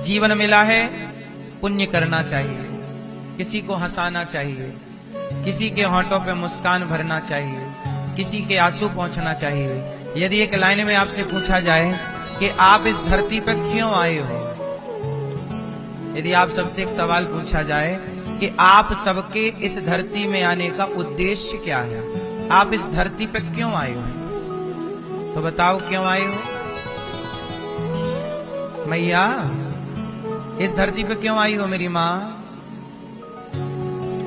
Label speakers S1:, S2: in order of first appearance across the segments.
S1: जीवन मिला है, पुण्य करना चाहिए, किसी को हंसाना चाहिए, किसी के होंठों पे मुस्कान भरना चाहिए, किसी के आंसू पहुंचना चाहिए। यदि एक लाइन में आपसे पूछा जाए कि आप इस धरती पर क्यों आए हो, यदि आप सबसे एक सवाल पूछा जाए कि आप सबके इस धरती में आने का उद्देश्य क्या है, आप इस धरती पर क्यों आए हो, तो बताओ क्यों आए हो? मैया, इस धरती पे क्यों आई हो मेरी माँ?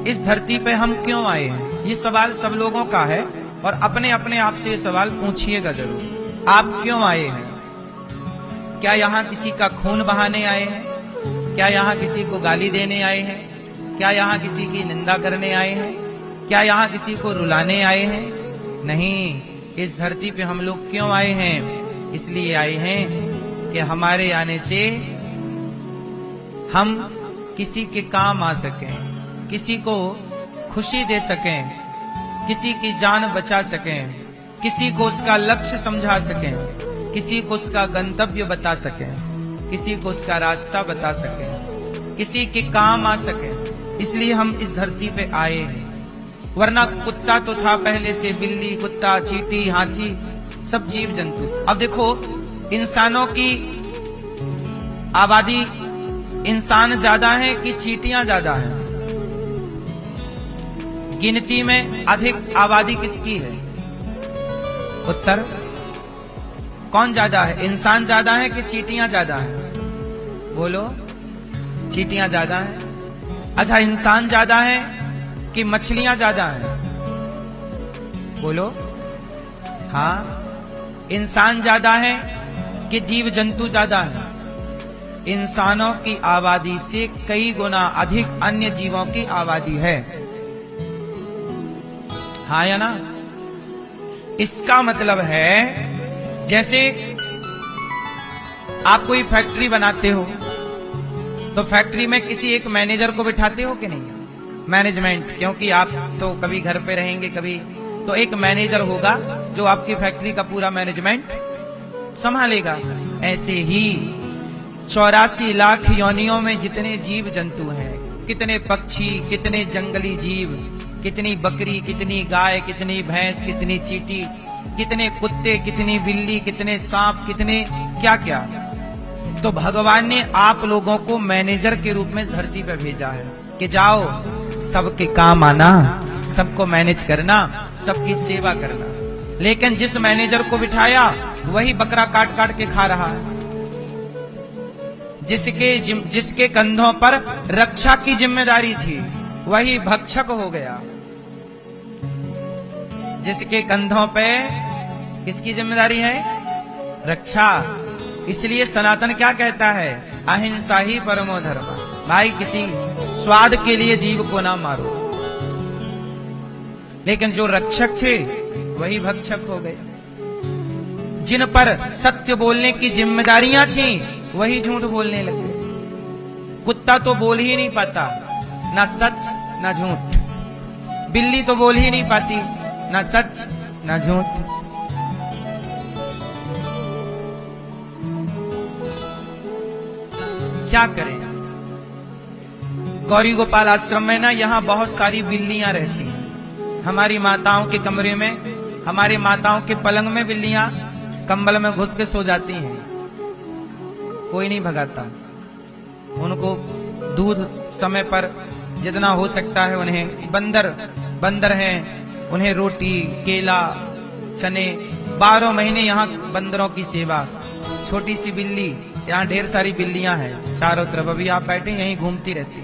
S1: इस धरती पे हम क्यों आए हैं? ये सवाल सब लोगों का है और अपने अपने आप से ये सवाल पूछिएगा जरूर। आप क्यों आए हैं? क्या यहाँ किसी का खून बहाने आए हैं? क्या यहाँ किसी को गाली देने आए हैं? क्या यहाँ किसी की निंदा करने आए हैं? क्या यहाँ किसी को रुलाने आए हैं? नहीं, इस धरती पे हम लोग क्यों आए हैं? इसलिए आए हैं कि हमारे आने से हम किसी के काम आ सकें, किसी को खुशी दे सकें, किसी की जान बचा सकें, किसी को उसका लक्ष्य समझा सकें, किसी को उसका गंतव्य बता सकें, किसी को उसका रास्ता बता सकें, किसी के काम आ सकें। इसलिए हम इस धरती पे आए हैं। वरना कुत्ता तो था पहले से, बिल्ली, कुत्ता, चींटी, हाथी, सब जीव जंतु। अब देखो, इंसानों की आबादी, इंसान ज्यादा है कि चींटियां ज्यादा हैं? गिनती में अधिक आबादी किसकी है? उत्तर कौन ज्यादा है? इंसान ज्यादा है कि चींटियां ज्यादा है? बोलो, चींटियां ज्यादा है। अच्छा, इंसान ज्यादा है कि मछलियां ज्यादा हैं? बोलो, हाँ, इंसान ज्यादा है कि जीव जंतु ज्यादा है? इंसानों की आबादी से कई गुना अधिक अन्य जीवों की आबादी है, हाँ या ना? इसका मतलब है जैसे आप कोई फैक्ट्री बनाते हो तो फैक्ट्री में किसी एक मैनेजर को बिठाते हो कि नहीं? मैनेजमेंट, क्योंकि आप तो कभी घर पे रहेंगे, कभी तो एक मैनेजर होगा जो आपकी फैक्ट्री का पूरा मैनेजमेंट संभालेगा। ऐसे ही 84 लाख योनियों में जितने जीव जंतु हैं, कितने पक्षी, कितने जंगली जीव, कितनी बकरी, कितनी गाय, कितनी भैंस, कितनी चींटी, कितने कुत्ते, कितनी बिल्ली, कितने सांप, कितने क्या क्या, तो भगवान ने आप लोगों को मैनेजर के रूप में धरती पर भेजा है कि जाओ सबके काम आना, सबको मैनेज करना, सबकी सेवा करना। लेकिन जिस मैनेजर को बिठाया वही बकरा काट काट के खा रहा है। जिसके कंधों पर रक्षा की जिम्मेदारी थी वही भक्षक हो गया। जिसके कंधों पे किसकी जिम्मेदारी है? रक्षा। इसलिए सनातन क्या कहता है? अहिंसा ही परमो धर्म। भाई, किसी स्वाद के लिए जीव को ना मारो। लेकिन जो रक्षक थे वही भक्षक हो गए। जिन पर सत्य बोलने की जिम्मेदारियां थी वही झूठ बोलने लगे। कुत्ता तो बोल ही नहीं पाता, ना सच ना झूठ। बिल्ली तो बोल ही नहीं पाती, ना सच ना झूठ। क्या करें? गौरी गोपाल आश्रम में ना, यहाँ बहुत सारी बिल्लियां रहती हैं। हमारी माताओं के कमरे में, हमारी माताओं के पलंग में बिल्लियां कंबल में घुस के सो जाती हैं। कोई नहीं भगाता उनको। दूध समय पर जितना हो सकता है उन्हें, बंदर हैं, उन्हें रोटी, केला, चने, 12 महीने यहाँ बंदरों की सेवा। छोटी सी बिल्ली, यहाँ ढेर सारी बिल्लियां हैं चारों तरफ। अभी आप बैठे यहीं घूमती रहती,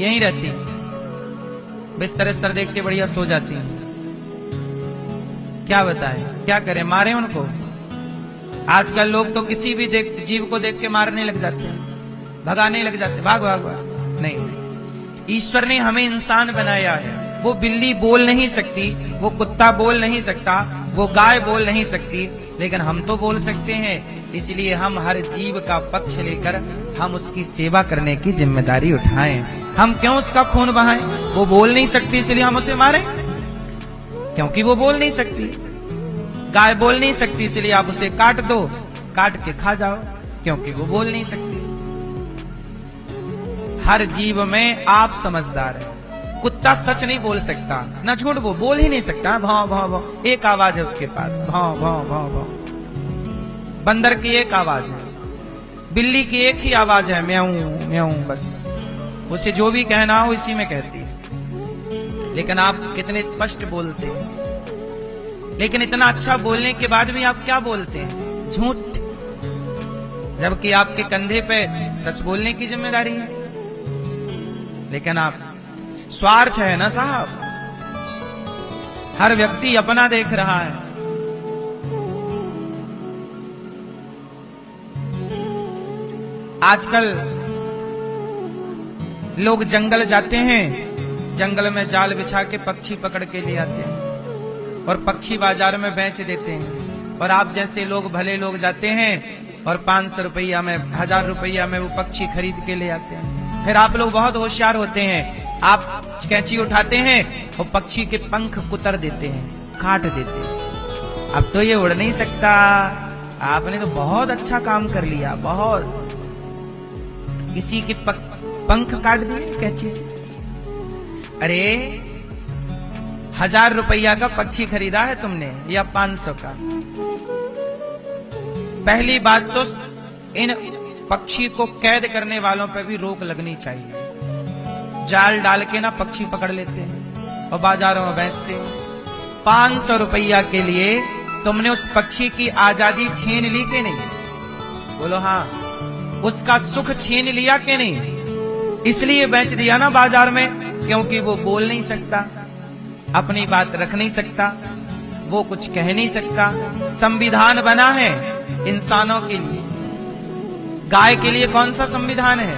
S1: यहीं रहती, बिस्तर देख के बढ़िया सो जाती हैं। क्या बताएं, क्या करें? मारे उनको? आजकल लोग तो किसी भी जीव को देख के मारने लग जाते हैं, भगाने लग जाते हैं, भाग भाग भाग। नहीं, ईश्वर ने हमें इंसान बनाया है। वो बिल्ली बोल नहीं सकती, वो कुत्ता बोल नहीं सकता, वो गाय बोल नहीं सकती, लेकिन हम तो बोल सकते हैं। इसलिए हम हर जीव का पक्ष लेकर हम उसकी सेवा करने की जिम्मेदारी उठाएं। हम क्यों उसका खून बहाएं? वो बोल नहीं सकती इसलिए हम उसे मारें? क्योंकि वो बोल नहीं सकती। गाय बोल नहीं सकती इसलिए आप उसे काट दो, काट के खा जाओ, क्योंकि वो बोल नहीं सकती। हर जीव में आप समझदार है। कुत्ता सच नहीं बोल सकता, ना झूठ, वो बोल ही नहीं सकता। भाव भाव भाव, एक आवाज है उसके पास, भाव भाव भाव भाव। बंदर की एक आवाज है, बिल्ली की एक ही आवाज है, म्याऊं म्याऊं, बस। उसे जो भी कहना हो इसी में कहती है। लेकिन आप कितने स्पष्ट बोलते हैं, लेकिन इतना अच्छा बोलने के बाद भी आप क्या बोलते हैं? झूठ। जबकि आपके कंधे पे सच बोलने की जिम्मेदारी है। लेकिन आप, स्वार्थ है ना साहब, हर व्यक्ति अपना देख रहा है। आजकल लोग जंगल जाते हैं, जंगल में जाल बिछा के पक्षी पकड़ के ले आते हैं और पक्षी बाजार में बेच देते हैं। और आप जैसे लोग, भले लोग जाते हैं और 500 रुपया में, 1000 रुपया में वो पक्षी खरीद के ले आते हैं। फिर आप लोग बहुत होशियार होते हैं, आप कैंची उठाते हैं और पक्षी के पंख कुतर देते हैं, काट देते हैं। अब तो ये उड़ नहीं सकता। आपने तो बहुत अच्छा काम कर लिया, बहुत। किसी के पंख काट दिए कैंची से। अरे 1000 रुपया का पक्षी खरीदा है तुमने या 500 का? पहली बात तो इन पक्षी को कैद करने वालों पर भी रोक लगनी चाहिए। जाल डाल के ना पक्षी पकड़ लेते हैं और बाजारों में बेचते हैं। 500 रुपया के लिए तुमने उस पक्षी की आजादी छीन ली कि नहीं? बोलो हाँ। उसका सुख छीन लिया कि नहीं? इसलिए बेच दिया ना बाजार में, क्योंकि वो बोल नहीं सकता, अपनी बात रख नहीं सकता, वो कुछ कह नहीं सकता। संविधान बना है इंसानों के लिए। गाय के लिए कौन सा संविधान है?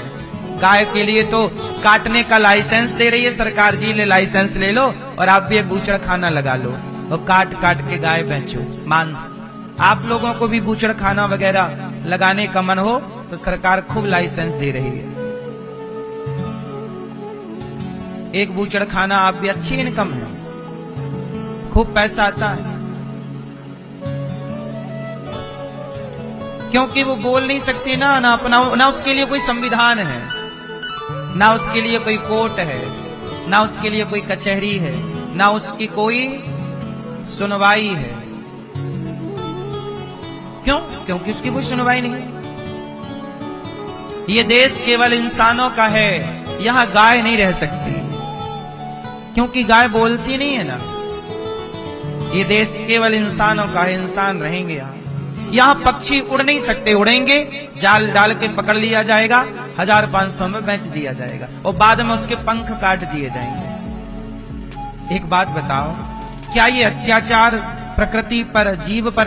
S1: गाय के लिए तो काटने का लाइसेंस दे रही है सरकार जी, ले लाइसेंस ले लो और आप भी एक बूचड़ खाना लगा लो और काट काट के गाय बेचो, मांस। आप लोगों को भी बूचड़ खाना वगैरह लगाने का मन हो तो सरकार खूब लाइसेंस दे रही है। एक बूचड़ खाना आप भी, अच्छी इनकम है, खूब पैसा आता है। क्योंकि वो बोल नहीं सकती ना, ना अपना, ना उसके लिए कोई संविधान है, ना उसके लिए कोई कोर्ट है, ना उसके लिए कोई कचहरी है, ना उसकी कोई सुनवाई है। क्यों? क्योंकि उसकी कोई सुनवाई नहीं। ये देश केवल इंसानों का है, यहां गाय नहीं रह सकती, क्योंकि गाय बोलती नहीं है ना। ये देश केवल इंसानों का है, इंसान रहेंगे यहाँ। यहाँ पक्षी उड़ नहीं सकते, उड़ेंगे जाल डाल के पकड़ लिया जाएगा, 1500 में बेच दिया जाएगा और बाद में उसके पंख काट दिए जाएंगे। एक बात बताओ, क्या ये अत्याचार प्रकृति पर, जीव पर